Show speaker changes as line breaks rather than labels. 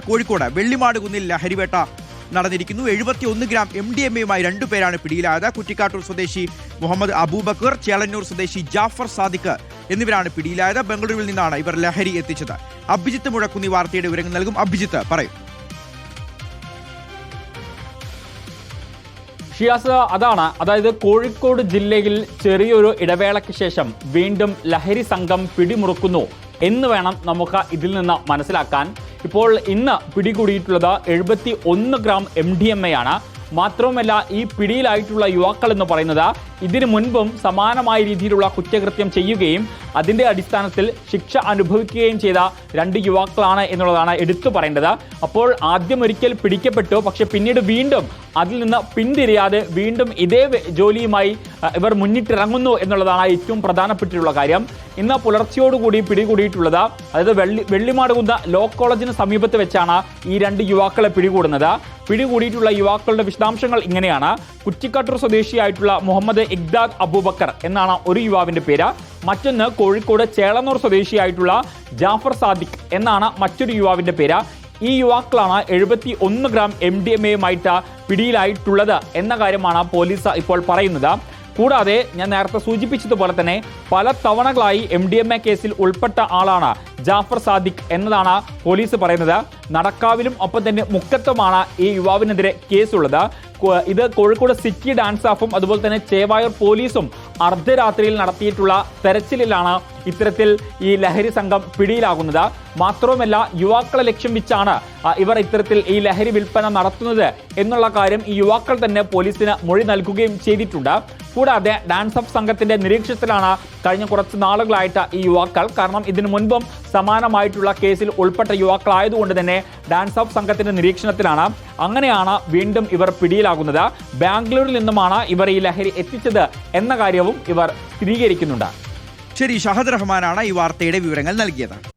കോഴിക്കോട് വെള്ളിമാട് കുന്നിൽ ലഹരിവേട്ട നടന്നിരിക്കുന്നു. 71 gram MDMA-യുമായി 2 പേരാണ് പിടിയിലായത്. കുറ്റിക്കാട്ടൂർ സ്വദേശി മുഹമ്മദ് അബൂബക്കർ, ചേളന്നൂർ സ്വദേശി ജാഫർ സാദിഖ് എന്നിവരാണ് പിടിയിലായത്. ബംഗളൂരുവിൽ നിന്നാണ് ഇവർ ലഹരി എത്തിച്ചത്. അഭിജിത്ത് മുഴക്കുന്നി വാർത്തയുടെ വിവരങ്ങൾ നൽകും. അഭിജിത്ത് പറയും.
ഷിയാസ്, അതായത് കോഴിക്കോട് ജില്ലയിൽ ചെറിയൊരു ഇടവേളയ്ക്ക് ശേഷം വീണ്ടും ലഹരി സംഘം പിടിമുറുക്കുന്നു എന്ന് വേണം നമുക്ക് ഇതിൽ നിന്ന് മനസ്സിലാക്കാൻ. ഇപ്പോൾ ഇന്ന് പിടികൂടിയിട്ടുള്ളത് 71 ഗ്രാം MDMA ആണ്. മാത്രവുമല്ല, ഈ പിടിയിലായിട്ടുള്ള യുവാക്കൾ എന്ന് പറയുന്നത് ഇതിനു മുൻപും സമാനമായ രീതിയിലുള്ള കുറ്റകൃത്യം ചെയ്യുകയും അതിൻ്റെ അടിസ്ഥാനത്തിൽ ശിക്ഷ അനുഭവിക്കുകയും ചെയ്ത 2 യുവാക്കളാണ് എന്നുള്ളതാണ് എടുത്തു പറയേണ്ടത്. അപ്പോൾ ആദ്യം ഒരിക്കൽ പിടിക്കപ്പെട്ടു, പക്ഷെ പിന്നീട് വീണ്ടും അതിൽ നിന്ന് പിന്തിരിയാതെ വീണ്ടും ഇതേ ജോലിയുമായി ഇവർ മുന്നിട്ടിറങ്ങുന്നു എന്നുള്ളതാണ് ഏറ്റവും പ്രധാനപ്പെട്ടിട്ടുള്ള കാര്യം. ഇന്ന് പുലർച്ചയോടുകൂടി പിടികൂടിയിട്ടുള്ളത്, അതായത് വെള്ളിമാടുകുന്ന ലോ കോളേജിന് സമീപത്ത് വെച്ചാണ് ഈ 2 യുവാക്കളെ പിടികൂടുന്നത്. പിടികൂടിയിട്ടുള്ള യുവാക്കളുടെ വിശദാംശങ്ങൾ ഇങ്ങനെയാണ്. കുറ്റിക്കാട്ടൂർ സ്വദേശിയായിട്ടുള്ള മുഹമ്മദ് ഇഖ്ദാദ് അബൂബക്കർ എന്നാണ് ഒരു യുവാവിന്റെ പേര്. മറ്റൊന്ന് കോഴിക്കോട് ചേളന്നൂർ സ്വദേശിയായിട്ടുള്ള ജാഫർ സാദിഖ് എന്നാണ് മറ്റൊരു യുവാവിന്റെ പേര്. ഈ യുവാക്കളാണ് 71 ഗ്രാം MDMA-യുമായിട്ട് പിടിയിലായിട്ടുള്ളത് എന്ന കാര്യമാണ് പോലീസ് ഇപ്പോൾ പറയുന്നത്. കൂടാതെ ഞാൻ നേരത്തെ സൂചിപ്പിച്ചതുപോലെ തന്നെ പല തവണകളായി MDMA കേസിൽ ഉൾപ്പെട്ട ആളാണ് ജാഫർ സാദിഖ് എന്നതാണ് പോലീസ് പറയുന്നത്. നടക്കാവിലും ഒപ്പം തന്നെ മുക്കത്തുമാണ് ഈ യുവാവിനെതിരെ കേസുള്ളത്. ഇത് കോഴിക്കോട് സിറ്റി ഡാൻസ് ഓഫും അതുപോലെ തന്നെ ചേവായൂർ പോലീസും അർദ്ധരാത്രിയിൽ നടത്തിയിട്ടുള്ള തെരച്ചിലിലാണ് ഇത്തരത്തിൽ ഈ ലഹരി സംഘം പിടിയിലാകുന്നത്. മാത്രവുമല്ല, യുവാക്കളെ ലക്ഷ്യം വെച്ചാണ് ഇവർ ഇത്തരത്തിൽ ഈ ലഹരി വിൽപ്പന നടത്തുന്നത് എന്നുള്ള കാര്യം ഈ യുവാക്കൾ തന്നെ പോലീസിന് മൊഴി നൽകുകയും ചെയ്തിട്ടുണ്ട്. കൂടാതെ ഡാൻസ് ഓഫ് സംഘത്തിന്റെ നിരീക്ഷണത്തിലാണ് കഴിഞ്ഞ കുറച്ച് നാളുകളായിട്ട് ഈ യുവാക്കൾ. കാരണം ഇതിനു മുൻപും സമാനമായിട്ടുള്ള കേസിൽ ഉൾപ്പെട്ട യുവാക്കളായതുകൊണ്ട് തന്നെ ഡാൻസ് ഓഫ് സംഘത്തിന്റെ നിരീക്ഷണത്തിലാണ്. അങ്ങനെയാണ് വീണ്ടും ഇവർ പിടിയിലാകുന്നത്. ബാംഗ്ലൂരിൽ നിന്നുമാണ് ഇവർ ഈ ലഹരി എത്തിച്ചത് എന്ന കാര്യവും ഇവർ സ്ഥിരീകരിക്കുന്നുണ്ട്.
ശരി, ഷഹദ് റഹ്മാനാണ് ഈ വാർത്തയുടെ വിവരങ്ങൾ നൽകിയത്.